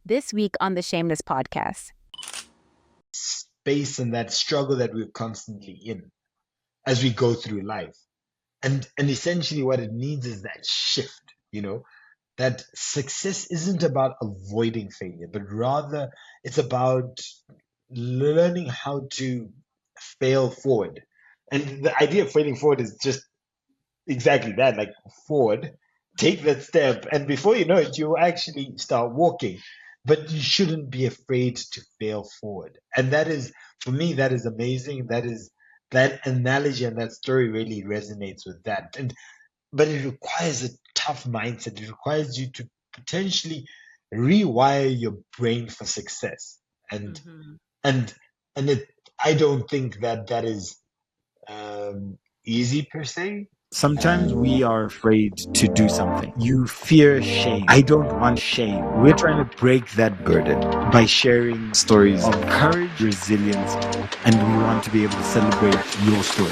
This week on the Shameless podcast. Space and that struggle that we're constantly in as we go through life. And essentially what it needs is that shift, that success isn't about avoiding failure, but rather it's about learning how to fail forward. And the idea of failing forward is just exactly that, like forward, take that step, and before you know it, you'll actually start walking. But you shouldn't be afraid to fail forward. And that is, for me, that is amazing. That analogy and that story really resonates with that. But it requires a tough mindset. It requires you to potentially rewire your brain for success. And and and it, I don't think that is easy per se. Sometimes we are afraid to do something. You fear shame. I don't want shame. We're trying to break that burden by sharing stories of courage, resilience, and we want to be able to celebrate your story.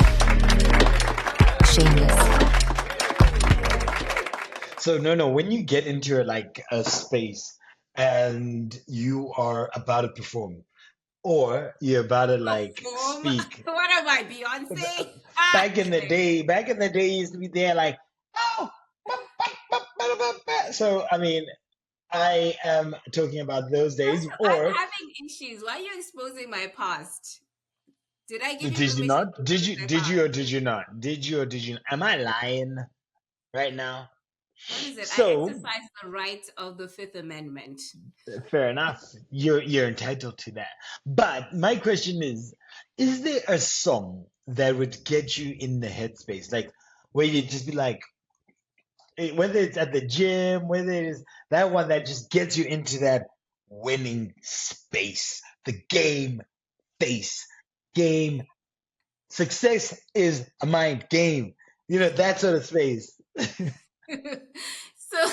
Shameless. So no, when you get into a space and you are about to perform, or you're about to speak. What am I, Beyonce? Back in the day, you used to be there like, oh, so I mean, I am talking about those days. I'm having issues. Why are you exposing my past? Did I give you Did you not? Did you or did you not? Am I lying right now? What is it? So, I exercise the right of the Fifth Amendment. Fair enough. You're entitled to that. But my question is there a song that would get you in the headspace? Like where you just be like, whether it's at the gym, whether it is that one that just gets you into that winning space, the game face, game. Success is a mind game. That sort of space. So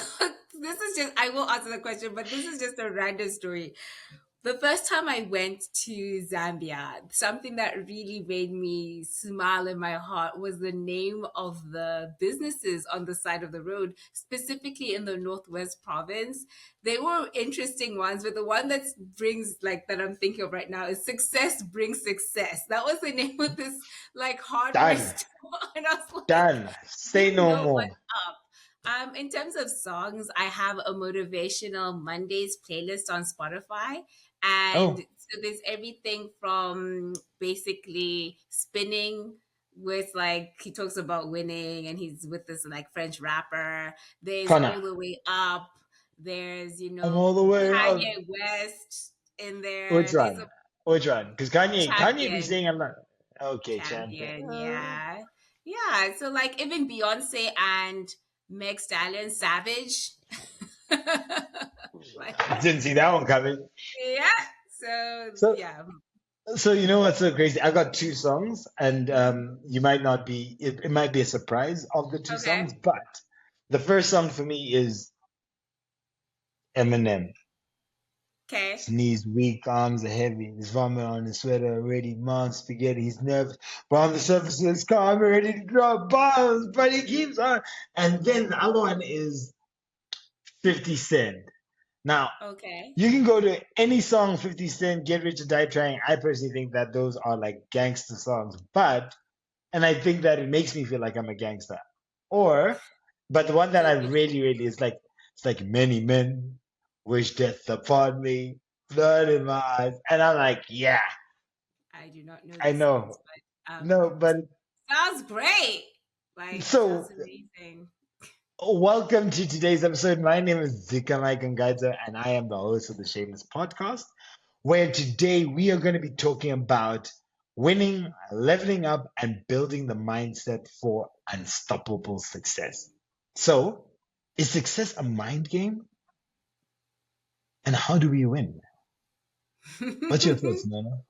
this is just, I will answer the question, but this is just a random story. The first time I went to Zambia, something that really made me smile in my heart was the name of the businesses on the side of the road, specifically in the Northwest province. They were interesting ones, but the one that that I'm thinking of right now is Success Brings Success. That was the name of this hardware store. And I was like, done. Say no more. What's up? In terms of songs, I have a motivational Mondays playlist on Spotify. And so there's everything from basically spinning with he talks about winning and he's with this French rapper. There's All the Way Up. There's, I'm all the way Kanye up. West in there. Which one? Because Kanye be saying a lot. Okay, Champion. Yeah. Yeah. So even Beyonce and Meg Stallion, Savage. Didn't see that one coming. Yeah. So yeah. So you know what's so crazy? I got two songs, and you might not be. It might be a surprise of the two songs, but the first song for me is Eminem. Okay. His knees weak, arms are heavy. His vomit on his sweater already. Mom's spaghetti. He's nervous, but on the surface of his car, I'm ready to drop bombs. But he keeps on. And then the other one is 50 Cent. Now, you can go to any song 50 Cent, Get Rich or Die Trying. I personally think that those are gangster songs, and I think that it makes me feel like I'm a gangster. But the one that I really, really is it's like many men wish death upon me, blood in my eyes, and I'm like, yeah. I do not know. I know. Songs, but sounds great. So sounds amazing. Welcome to today's episode. My name is Dzikamai Gangaidzo, and I am the host of the Shameless podcast, where today we are going to be talking about winning, leveling up, and building the mindset for unstoppable success. So, is success a mind game? And how do we win? What's your thoughts, Nono?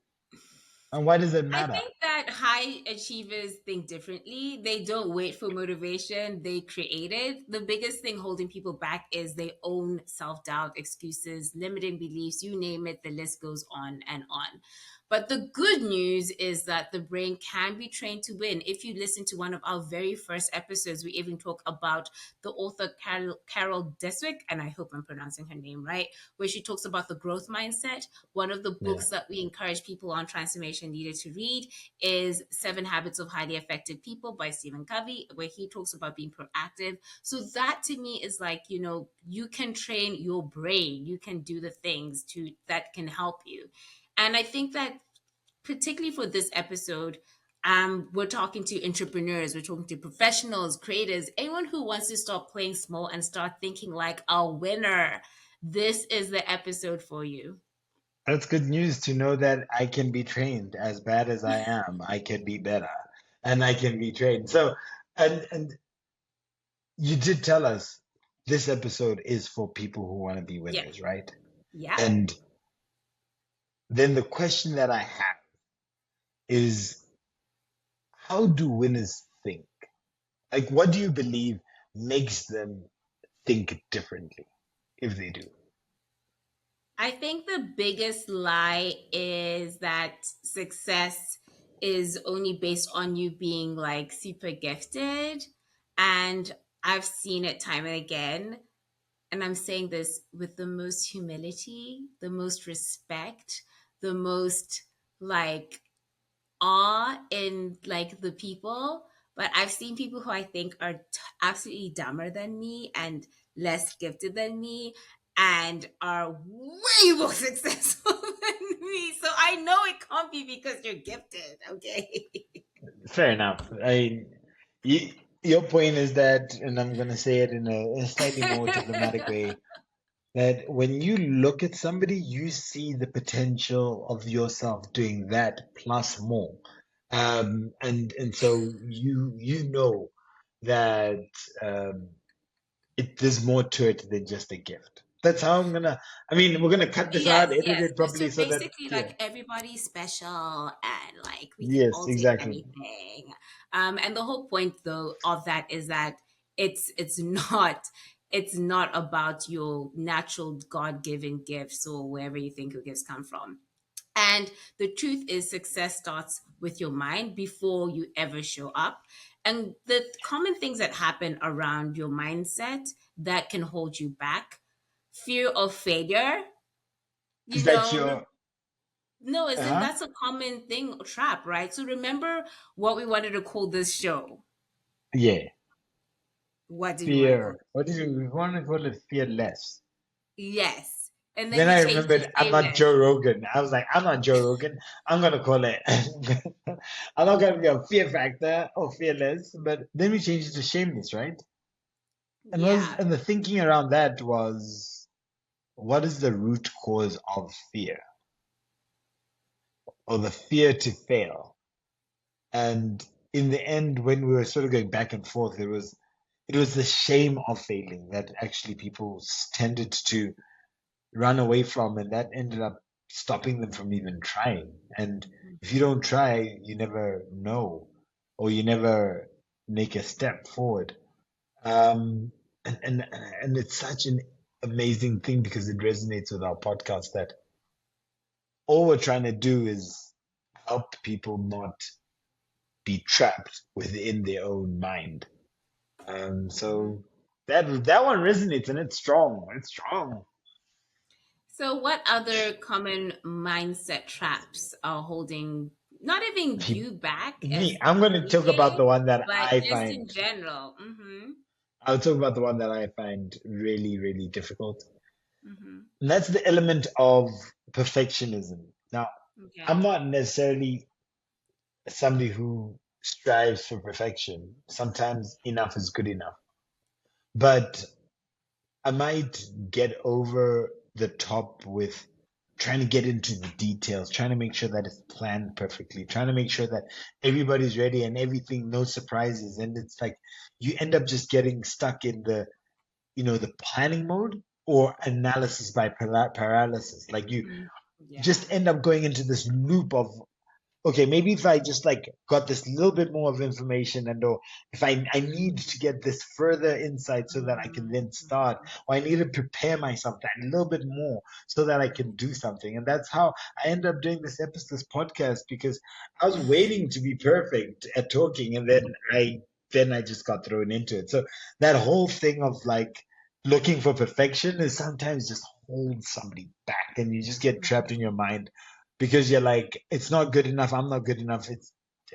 And why does it matter? I think that that high achievers think differently. They don't wait for motivation, they create it. The biggest thing holding people back is their own self doubt, excuses, limiting beliefs, you name it, the list goes on and on. But the good news is that the brain can be trained to win. If you listen to one of our very first episodes, we even talk about the author Carol Deswick, and I hope I'm pronouncing her name right, where she talks about the growth mindset. One of the Yeah. books that we encourage people on transformation needed to read is Seven Habits of Highly Effective People by Stephen Covey, where he talks about being proactive. So that to me is like, you can train your brain, you can do the things that can help you. And I think that particularly for this episode, we're talking to entrepreneurs, we're talking to professionals, creators, anyone who wants to stop playing small and start thinking like a winner. This is the episode for you. That's good news to know that I can be trained. As bad as I am, I can be better, and I can be trained. So, and you did tell us this episode is for people who want to be Yeah. winners, right? Yeah. And then the question that I have is, how do winners think? Like, what do you believe makes them think differently, if they do? I think the biggest lie is that success is only based on you being like super gifted. And I've seen it time and again. And I'm saying this with the most humility, the most respect, the most like awe in like the people. But I've seen people who I think are absolutely dumber than me and less gifted than me and are way more successful than me. So I know it can't be because you're gifted, okay? Fair enough. You, your point is that, and I'm going to say it in a slightly more diplomatic way, that when you look at somebody, you see the potential of yourself doing that plus more. And so you know that um, there's more to it than just a gift. That's how I'm gonna. I mean, we're gonna cut this Yes, out, edit yes. it So properly, so that basically, yeah, like everybody's special and like we can yes, all take exactly. anything. And the whole point though of that is that it's not about your natural God-given gifts or wherever you think your gifts come from. And the truth is, success starts with your mind before you ever show up. And the common things that happen around your mindset that can hold you back: fear of failure, Is you that know, your? no, isn't Uh-huh. that's a common thing trap, right? So remember what we wanted to call this show. Yeah, What did we want to call fear. it? What did we want to call it? Fearless. Yes. And then Then we I changed to remembered I'm not shameless. Joe Rogan. I was like, I'm not Joe Rogan. I'm gonna call it. I'm not gonna be a fear factor or fearless. But then we changed it to shameless, right? Yeah. And the thinking around that was, what is the root cause of fear or the fear to fail? And in the end, when we were sort of going back and forth, it was the shame of failing that actually people tended to run away from, and that ended up stopping them from even trying. And if you don't try, you never know, or you never make a step forward. Um, and it's such an amazing thing because it resonates with our podcast that all we're trying to do is help people not be trapped within their own mind. Mhm. So that one resonates and it's strong. It's strong. So what other common mindset traps are holding not even you back Me, as I'm going to talk about DJ, the one that but I just in find. general? Mm-hmm. I'll talk about the one that I find really, really difficult. Mm-hmm. And that's the element of perfectionism. Now, Okay. I'm not necessarily somebody who strives for perfection. Sometimes enough is good enough. But I might get over the top with trying to get into the details, trying to make sure that it's planned perfectly, trying to make sure that everybody's ready and everything, no surprises. And it's like you end up just getting stuck in the planning mode or analysis by paralysis. Like you Mm, yeah. just end up going into this loop of okay, maybe if I just like got this little bit more of information, and or if I need to get this further insight so that I can Mhm, then start, mhm, or I need to prepare myself that little bit more so that I can do something. And that's how I end up doing this podcast, because I was waiting to be perfect at talking, and then I just got thrown into it. So that whole thing of like looking for perfection is sometimes just holds somebody back, and you just get trapped in your mind because you're like, it's not good enough, I'm not good enough.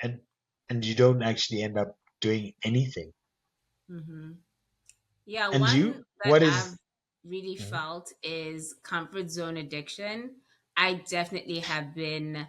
And and you don't actually end up doing anything. mhm. Yeah, And you, one that what I've is really felt is comfort zone addiction. I definitely have been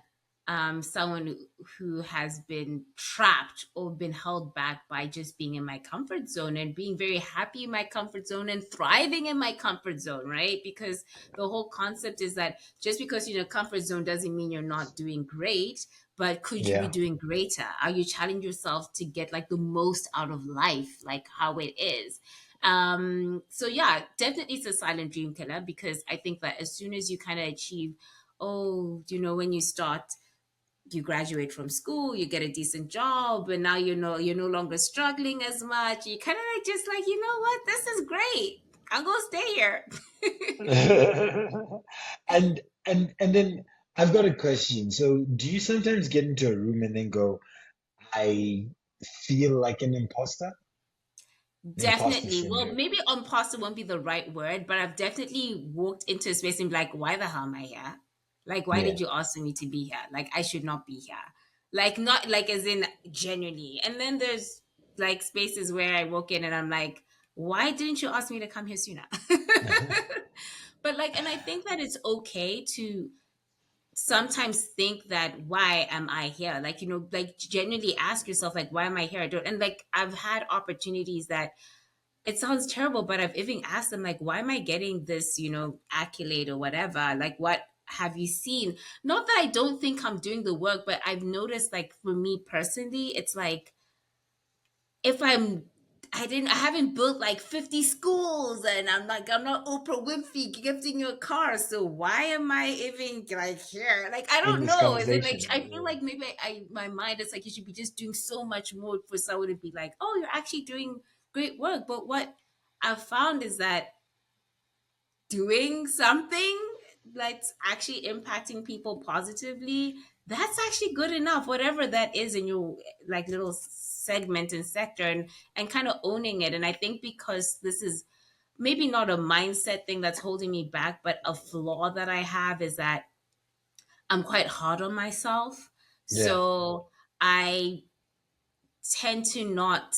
someone who has been trapped or been held back by just being in my comfort zone and being very happy in my comfort zone and thriving in my comfort zone, right? Because the whole concept is that just because you're in a comfort zone doesn't mean you're not doing great, but could you be yeah, doing greater? Are you challenging yourself to get like the most out of life, like how it is? So yeah, definitely it's a silent dream killer, because I think that as soon as you kind of achieve, oh, when you start, you graduate from school, you get a decent job, and now you're no longer struggling as much. You kind of like just like, you know what, this is great. I'll go stay here. and then I've got a question. So do you sometimes get into a room and then go, I feel like an imposter? Imposter Definitely. Well, syndrome. maybe imposter won't be the right word, but I've definitely walked into a space and be like, why the hell am I here? Like, why Yeah. did you ask me to be here? Like, I should not be here. Like, not like as in genuinely. And then there's like spaces where I walk in and I'm like, why didn't you ask me to come here sooner? But like, and I think that it's okay to sometimes think that why am I here? Like, like genuinely ask yourself, like, why am I here? I don't, and like I've had opportunities that it sounds terrible, but I've even asked them, like, why am I getting this, accolade or whatever? Like, what have you seen? Not that I don't think I'm doing the work, but I've noticed, like, for me personally, it's like, if I haven't built like 50 schools, and I'm not Oprah Winfrey gifting you a car. So why am I even like here? Like, I In don't this know. Is it like, conversation. I feel like maybe my mind is like, you should be just doing so much more for someone to be like, oh, you're actually doing great work. But what I've found is that doing something that's actually impacting people positively, that's actually good enough, whatever that is in your like little segment and sector, and kind of owning it. And I think because this is maybe not a mindset thing that's holding me back, but a flaw that I have is that I'm quite hard on myself. Yeah. So I tend to not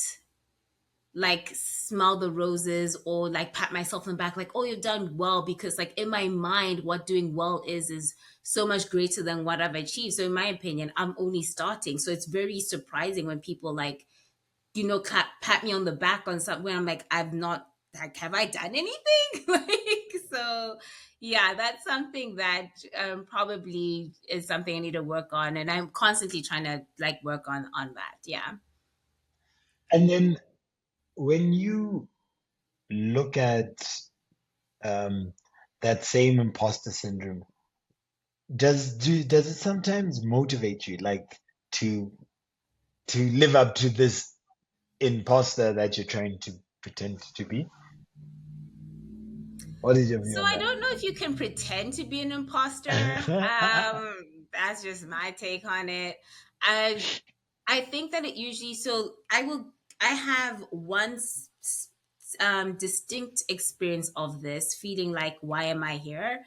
like smell the roses or like pat myself on the back like, oh, you've done well, because like in my mind what doing well is so much greater than what I've achieved. So in my opinion, I'm only starting. So it's very surprising when people like, pat me on the back on something when I'm like, I've not, like, have I done anything? Like, so yeah, that's something that probably is something I need to work on, and I'm constantly trying to like work on that. Yeah. And then when you look at um, that same imposter syndrome, does it sometimes motivate you, like to live up to this imposter that you're trying to pretend to be? What is your view So on I don't know if you can pretend to be an imposter. that? That's just my take on it. I I think that it usually, so I have one distinct experience of this feeling like, why am I here?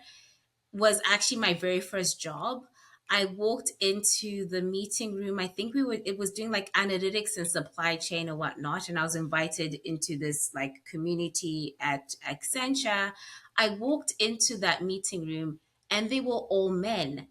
Was actually my very first job. I walked into the meeting room. I think it was doing like analytics and supply chain or whatnot. And I was invited into this like community at Accenture. I walked into that meeting room and they were all men.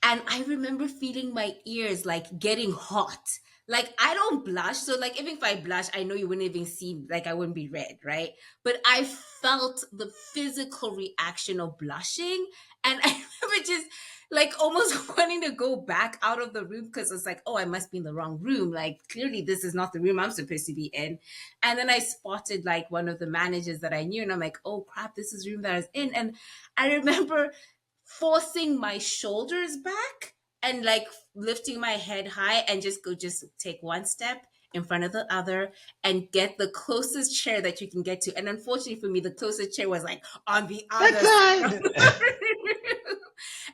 And I remember feeling my ears like getting hot. Like, I don't blush. So like, even if I blush, I know you wouldn't even see, like, I wouldn't be red, right? But I felt the physical reaction of blushing. And I remember just like almost wanting to go back out of the room, because it's like, oh, I must be in the wrong room. Like, clearly this is not the room I'm supposed to be in. And then I spotted like one of the managers that I knew, and I'm like, oh crap, this is the room that I was in. And I remember forcing my shoulders back and like lifting my head high and just take one step in front of the other and get the closest chair that you can get to. And unfortunately for me, the closest chair was like on the other side of Backside. the room.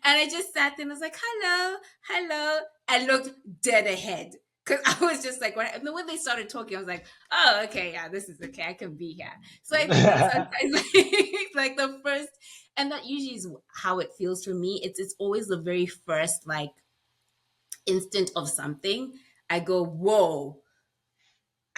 And I just sat there and was like, hello, hello, and looked dead ahead. Cause I was just like, and then when they started talking, I was like, oh, okay, yeah, this is okay. I can be here. So I think that sometimes like the first, and that usually is how it feels for me. It's always the very first like instant of something. I go, whoa,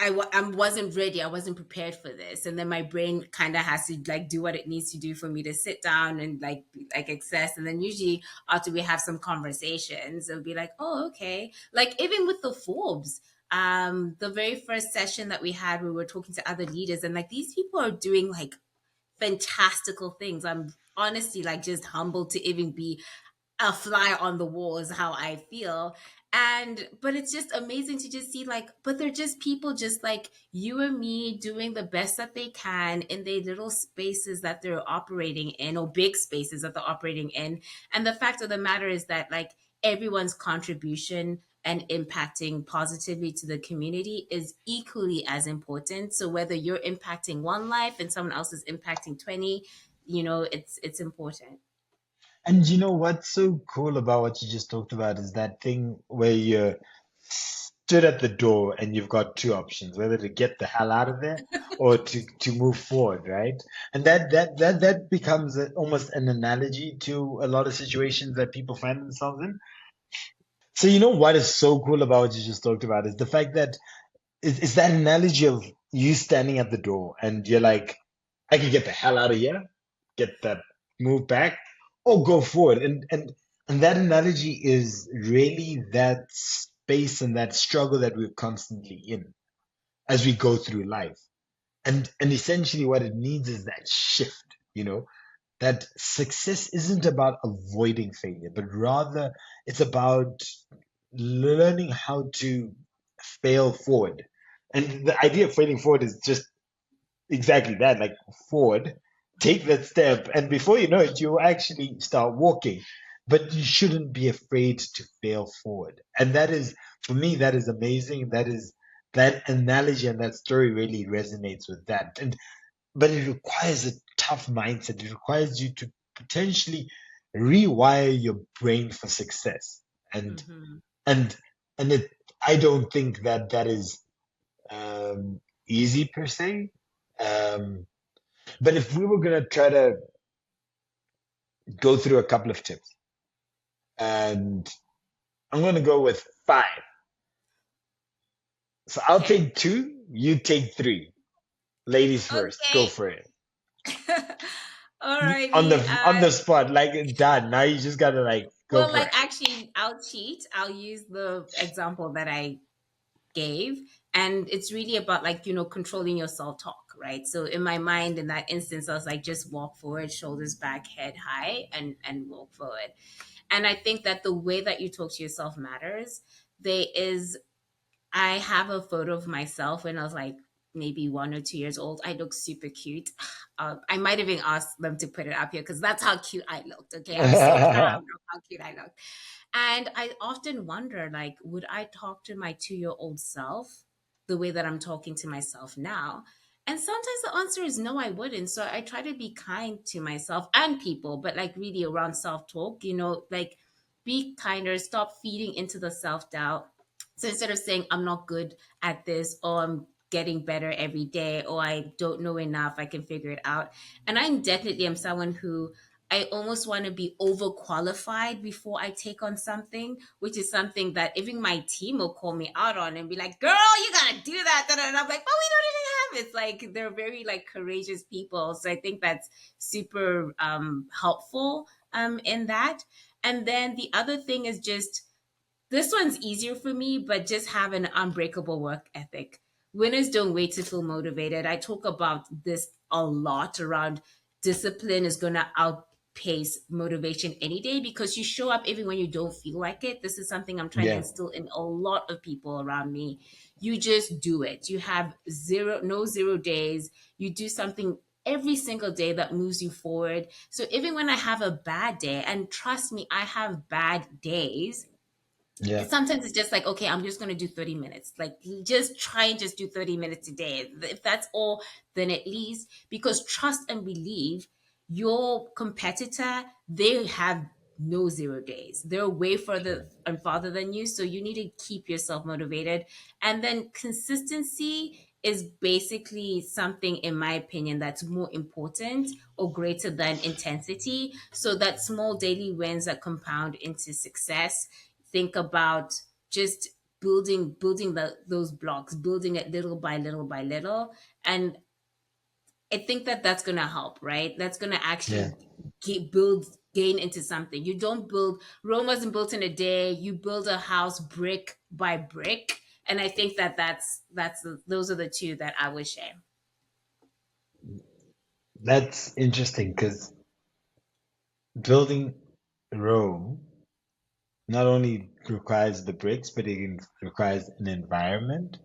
I wasn't ready. I wasn't prepared for this. And then my brain kind of has to like do what it needs to do for me to sit down and like access. And then usually after we have some conversations, it'll be like, oh, okay. Like even with the Forbes, the very first session that we had, we were talking to other leaders and like these people are doing like fantastical things. I'm honestly like just humbled to even be a fly on the wall is how I feel. And but it's just amazing to just see like, but they're just people just like you and me doing the best that they can in their little spaces that they're operating in or big spaces that they're operating in. And the fact of the matter is that like everyone's contribution and impacting positively to the community is equally as important. So whether you're impacting one life and someone else is impacting 20, it's important. And you know what's so cool about what you just talked about is that thing where you stood at the door and you've got two options, whether to get the hell out of there or to move forward, right? And that becomes almost an analogy to a lot of situations that people find themselves in. So you know what is so cool about what you just talked about is the fact that it's that analogy of you standing at the door and you're like, I can get the hell out of here, get that move back, or go forward. And that analogy is really that space and that struggle that we're constantly in as we go through life. And essentially what it needs is that shift, you know, that success isn't about avoiding failure, but rather it's about learning how to fail forward. And the idea of failing forward is just exactly that, like forward, take that step, and before you know it, you actually start walking. But you shouldn't be afraid to fail forward. And that is, for me, that is amazing. That analogy and that story really resonates with that. And but it requires a tough mindset. It requires you to potentially rewire your brain for success. And Hmm. and and it, I don't think that that is um, easy per se. Um, but if we were gonna try to go through a couple of tips, and I'm gonna go with five. So I'll Okay. take two, you take three. Ladies first, go Okay. for it. On Alrighty. the spot, like done. Now you just gotta like go Well, for like it. actually, I'll cheat. I'll use the example that I gave, and it's really about like controlling your self talk, right? So in my mind, in that instance, I was like, just walk forward, shoulders back, head high, and walk forward. And I think that the way that you talk to yourself matters. There is I have a photo of myself when I was like maybe 1 or 2 years old. I look super cute. I might even ask them to put it up here because that's how cute I looked. Okay, I'm so proud of how cute I looked. And I often wonder, like, would I talk to my 2-year-old self the way that I'm talking to myself now? And sometimes the answer is no, I wouldn't. So I try to be kind to myself and people, but like really around self talk, like be kinder, stop feeding into the self doubt. So instead of saying, I'm not good at this, or I'm getting better every day, or I don't know enough, I can figure it out. And I'm definitely am someone who I almost want to be overqualified before I take on something, which is something that even my team will call me out on and be like, girl, you gotta do that. And I'm like, but we don't even have it. It's like they're very like courageous people. So I think that's super helpful in that. And then the other thing is just this one's easier for me, but just have an unbreakable work ethic. Winners don't wait to feel motivated. I talk about this a lot around discipline is going to outpace motivation any day because you show up even when you don't feel like it. This is something I'm trying to Yeah. instill in a lot of people around me. You just do it. You have no 0 days. You do something every single day that moves you forward. So even when I have a bad day, and trust me, I have bad days, Yeah. Sometimes it's just like, okay, I'm just going to do 30 minutes. Like, just try and just do 30 minutes a day. If that's all, then at least, because trust and believe your competitor, they have no 0 days. They're way further and farther than you. So you need to keep yourself motivated. And then consistency is basically something, in my opinion, that's more important or greater than intensity. So that small daily wins that compound into success. Think about just building those blocks, building it little by little by little. And I think that that's going to help, right? That's going to Yeah. actually build gain into something. You don't build Rome wasn't built in a day. You build a house brick by brick. And I think that those are the two that I would share. That's interesting because building Rome not only requires the bricks, but it requires an environment.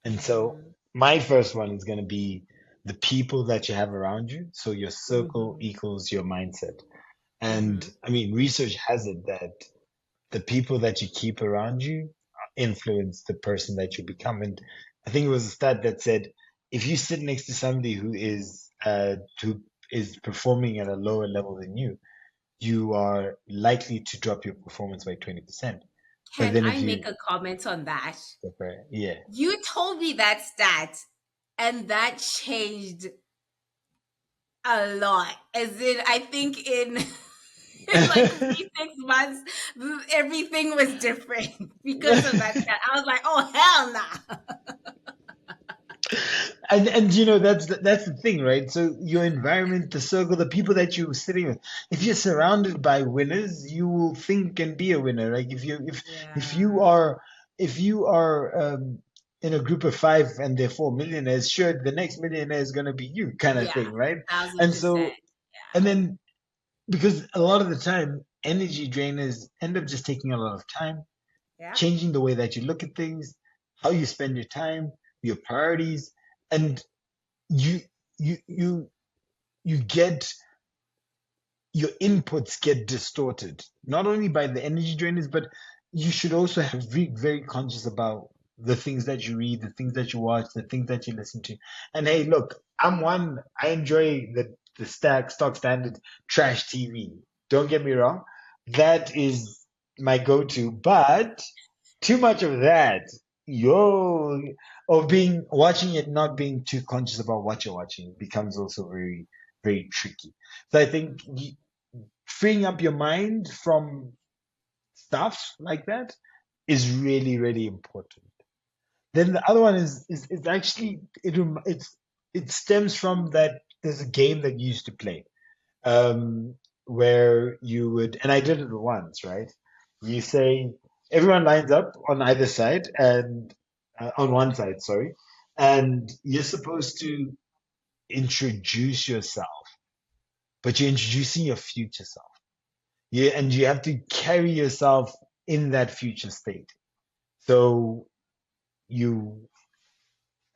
And so Mm-hmm. my first one is going to be the people that you have around you. So your circle Mm-hmm. equals your mindset. And Mm-hmm. I mean, research has it that the people that you keep around you influence the person that you become. And I think it was a stat that said if you sit next to somebody who is performing at a lower level than you are likely to drop your performance by 20%. But Can then I if make you, a comment on that? yeah, You told me that stat, and that changed a lot. As in, I think in in like 3 6 months, everything was different because of that stat. I was like, oh hell nah. and that's the thing, right? So your environment, the circle, the people that you're sitting with, if you're surrounded by winners, you will think and be a winner. Like if Yeah. you are if you are in a group of five and they're four millionaires, sure, the next millionaire is going to be you, kind of Yeah. thing, right? Thousand And percent. so and then because a lot of the time energy drainers end up just taking a lot of time, Yeah. changing the way that you look at things, how you spend your time, your priorities, and you you you you get your inputs get distorted not only by the energy drainers, but you should also have be very conscious about the things that you read, the things that you watch, the things that you listen to. And hey, look, I enjoy the stock standard trash TV. Don't get me wrong, that is my go-to, but too much of that, yo, or being watching it, not being too conscious about what you're watching becomes also very, very tricky. So I think freeing up your mind from stuff like that is really, really important. Then the other one is actually it stems from that there's a game that you used to play where you would, and I did it once, right? You say everyone lines up on either side and on one side, sorry, and you're supposed to introduce yourself, but you're introducing your future self. Yeah, and you have to carry yourself in that future state. So you,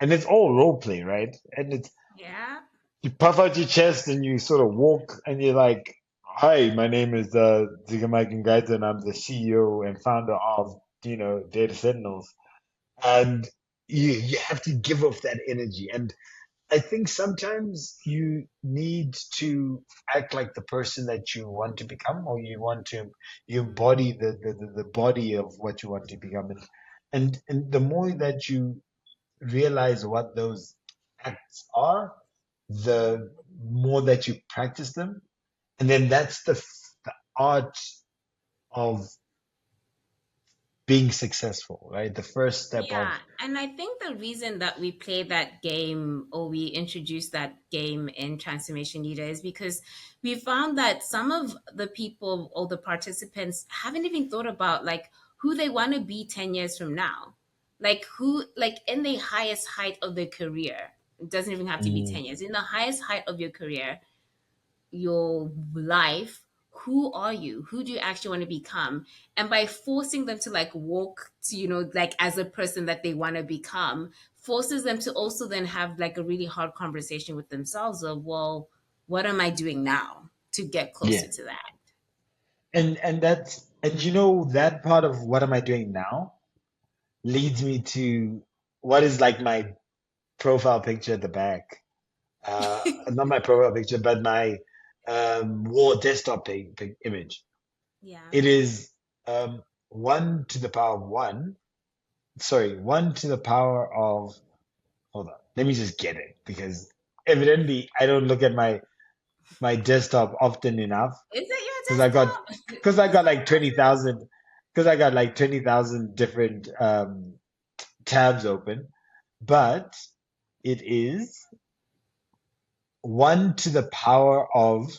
and it's all role play, right? And it's Yeah. you puff out your chest and you sort of walk and you're like, "Hi, my name is Dzikamai Gangaidzo and I'm the CEO and founder of Data Sentinels." And you have to give off that energy. And I think sometimes you need to act like the person that you want to become, or you embody the body of what you want to become. And the more that you realize what those acts are, the more that you practice them. And then that's the art of being successful, right? The first step of, Yeah, and I think the reason that we play that game or we introduce that game in Transformation Leader is because we found that some of the people or the participants haven't even thought about like who they want to be 10 years from now. Like who, like in the highest height of their career. It doesn't even have to be mm, 10 years. In the highest height of your career, your life, who are you, who do you actually want to become? And by forcing them to like walk to, like as a person that they want to become, forces them to also then have like a really hard conversation with themselves of, what am I doing now to get yeah. closer to that? And And you know, that part of what am I doing now leads me to what is like my profile picture at the back. Not my profile picture, but my wall desktop image. Yeah. It is um, 1 to the power of 1. Sorry, 1 to the power of. Hold on, let me just get it because evidently I don't look at my desktop often enough Is it because I got your desktop? because I Is got that like 20,000 because I got like 20,000 different tabs open, but it is 1 to the power of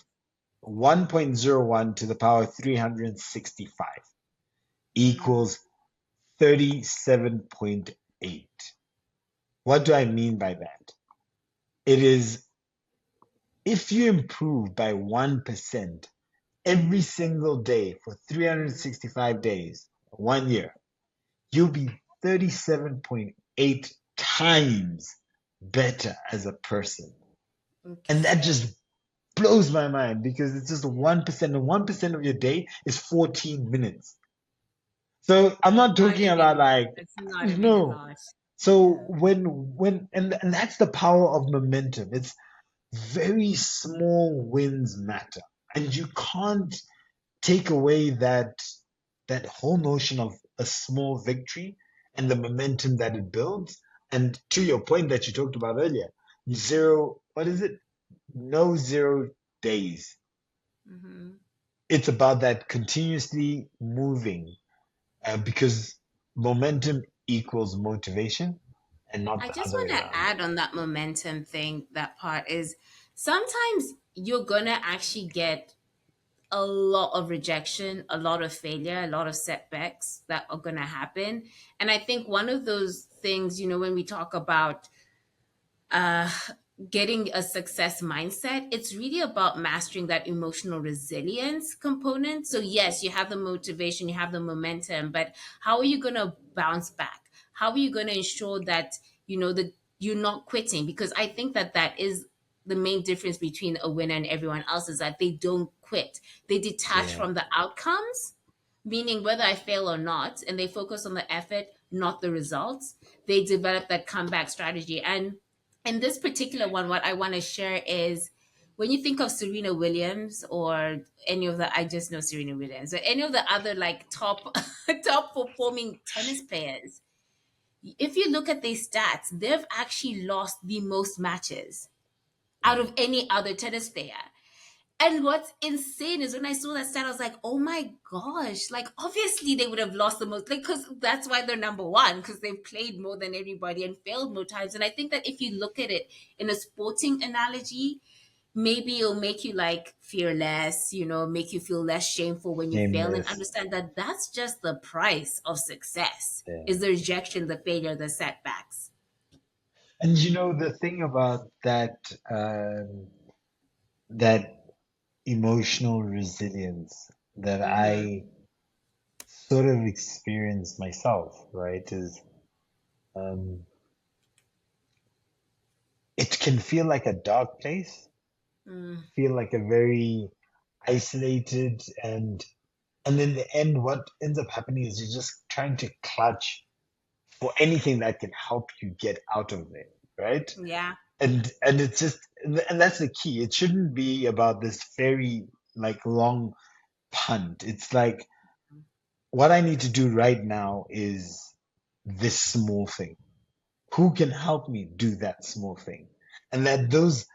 1.01 to the power of 365 Mm, equals 37.8. What do I mean by that? It is if you improve by 1% every single day for mm, 365 days, 1 year, you'll be 37.8 times better as a person. And that okay. just blows my mind because it's just 1%, and 1% of your day is 14 minutes. So I'm not Not talking about even, like, it's not even a no. lot. So Yeah. and that's the power of momentum. It's very small wins matter. And you can't take away that whole notion of a small victory and the momentum that it builds. And to your point that you talked about earlier, zero, what is it? No 0 days. Hmm. It's about that continuously moving because momentum equals motivation and not I the just other way want to around. add on that momentum thing, that part is sometimes you're going to actually get a lot of rejection, a lot of failure, a lot of setbacks that are going to happen. And I think one of those things, when we talk about uh, getting a success mindset, it's really about mastering that emotional resilience component. So, yes, you have the motivation, you have the momentum, but how are you going to bounce back? How are you going to ensure that, that you're not quitting? Because I think that that is the main difference between a winner and everyone else is that they don't quit. They detach Yeah, from the outcomes, meaning whether I fail or not, and they focus on the effort, not the results. They develop that comeback strategy. And this particular one, what I want to share is when you think of Serena Williams or any of the, I just know Serena Williams, or any of the other like top top performing tennis players, if you look at their stats, they've actually lost the most matches out yeah, of any other tennis player. And what's insane is when I saw that stat, I was like, oh my gosh, like obviously they would have lost the most, like, because that's why they're number one, because they've played more than everybody and failed more times. And I think that if you look at it in a sporting analogy, maybe it'll make you like fear less, make you feel less shameful when you fail and shameless. understand that that's just the price of success is Yeah. the rejection, the failure, the setbacks. And you know the thing about that emotional resilience that Mm-hmm. I sort of experienced myself, right, is um, it can feel like a dark place, Mm, feel like a very isolated, and in the end, what ends up happening is you're just trying to clutch for anything that can help you get out of there, right? yeah. And it's just and that's the key. It shouldn't be about this very like long punt. It's like what I need to do right now is this small thing. Who can help me do that small thing? And that those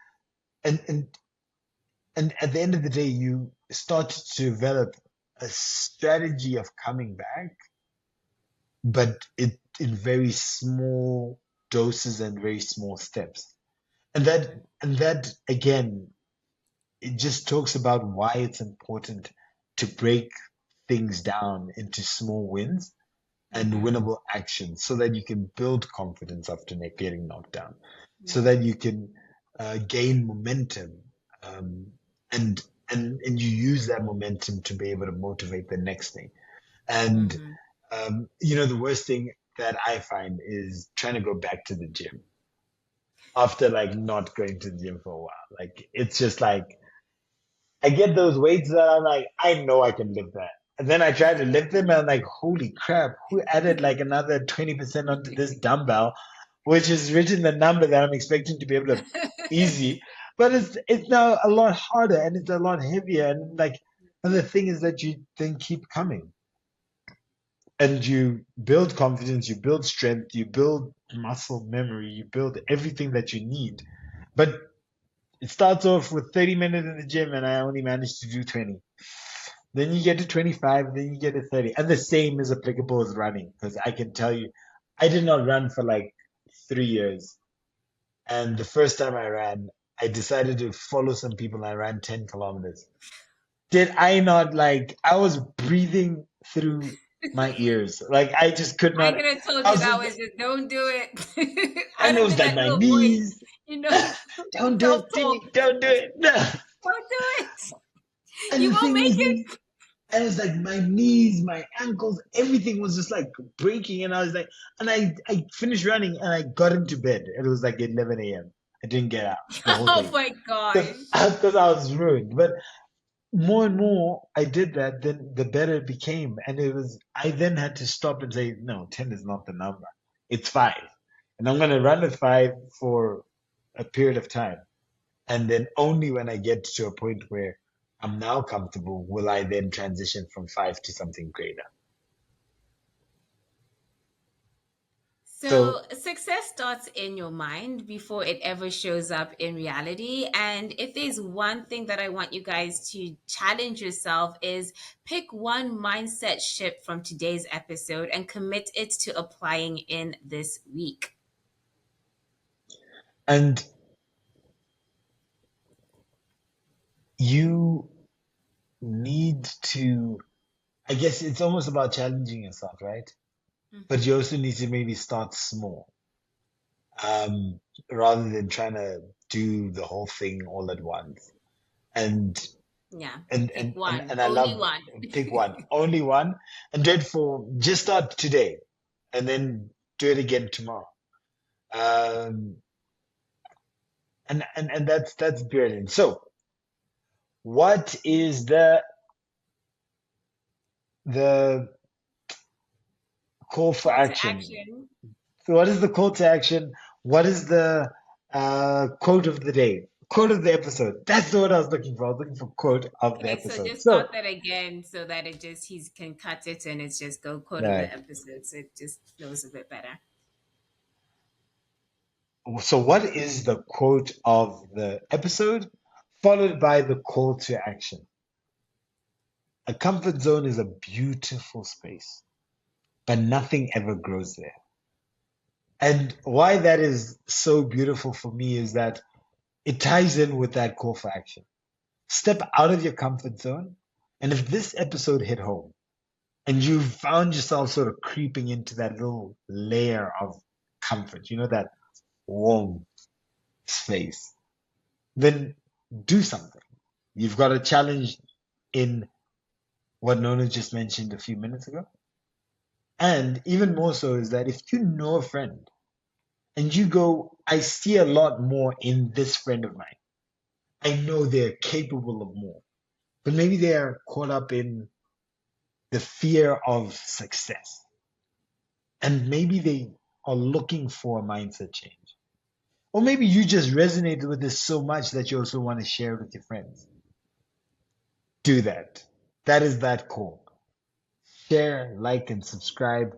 and and and at the end of the day, you start to develop a strategy of coming back, but it in very small doses and very small steps. And that again, it just talks about why it's important to break things down into small wins and Mm-hmm. winnable actions so that you can build confidence after getting knocked down, so Yeah. that you can gain momentum, um, and and you use that momentum to be able to motivate the next thing. And Mm-hmm. the worst thing that I find is trying to go back to the gym after like not going to the gym for a while. Like it's just like I get those weights that I'm like, I know I can lift that. And then I tried to lift them and I'm like, holy crap, who added like another 20% onto this dumbbell, which is written the number that I'm expecting to be able to easy. But it's now a lot harder and it's a lot heavier. And like, and the thing is that you then keep coming. And you build confidence, you build strength, you build muscle memory, you build everything that you need. But it starts off with 30 minutes in the gym and I only managed to do 20. Then you get to 25, then you get to 30. And the same is applicable as running, because I can tell you, I did not run for like 3 years. And the first time I ran, I decided to follow some people and I ran 10 kilometers. Did I not like, I was breathing through my ears. Like I just could I not. could have told I you was that just, was just don't do it. I'd and it have was been like that my little voice, knees. you know, Don't do it, self-talk. Timmy. Don't do it. No. Don't do it. And You the won't thing make is, it. and it's like my knees, my ankles, everything was just like breaking. And I was like, and I finished running and I got into bed. It was like 11 a.m. I didn't get out the whole Oh thing my gosh. because I was ruined. But more and more I did that, then the better it became. And it was, I then had to stop and say, no, 10 is not the number. It's 5. And I'm going to run at 5 for a period of time. And then only when I get to a point where I'm now comfortable will I then transition from 5 to something greater. So success starts in your mind before it ever shows up in reality. And if there's one thing that I want you guys to challenge yourself is pick one mindset shift from today's episode and commit it to applying in this week. And you need to, I guess it's almost about challenging yourself, right? But you also need to maybe start small, rather than trying to do the whole thing all at once. And Yeah. and Pick and and, one. and I Only love one. pick one, only one, and do it for just start today, and then do it again tomorrow. Um, and that's brilliant. So, what is the call for Call to action? action. So what is the call to action? What is the quote of the day? Quote of the episode. That's the word I was looking for. I was looking for quote of the Okay, so episode. just So, start that again so that it just he can cut it and it's just go quote of right. the episode, so it just flows a bit better. So what is the quote of the episode? Followed by the call to action. A comfort zone is a beautiful space, but nothing ever grows there. And why that is so beautiful for me is that it ties in with that call for action. Step out of your comfort zone. And if this episode hit home and you found yourself sort of creeping into that little layer of comfort, you know, that warm space, then do something. You've got a challenge in what Nono just mentioned a few minutes ago. And even more so is that if you know a friend and you go, I see a lot more in this friend of mine. I know they're capable of more, but maybe they are caught up in the fear of success. And maybe they are looking for a mindset change. Or maybe you just resonated with this so much that you also want to share it with your friends. Do that. That is that call. Share, like, and subscribe.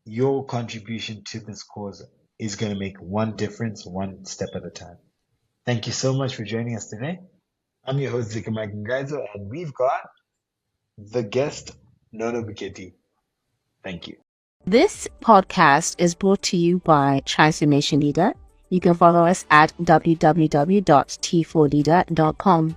Your contribution to this cause is going to make one difference, one step at a time. Thank you so much for joining us today. I'm your host, Dzikamai, Gangaidzo, and we've got the guest, Nono Bokete. Thank you. This podcast is brought to you by Transformation Leader. You can follow us at www.t4leader.com.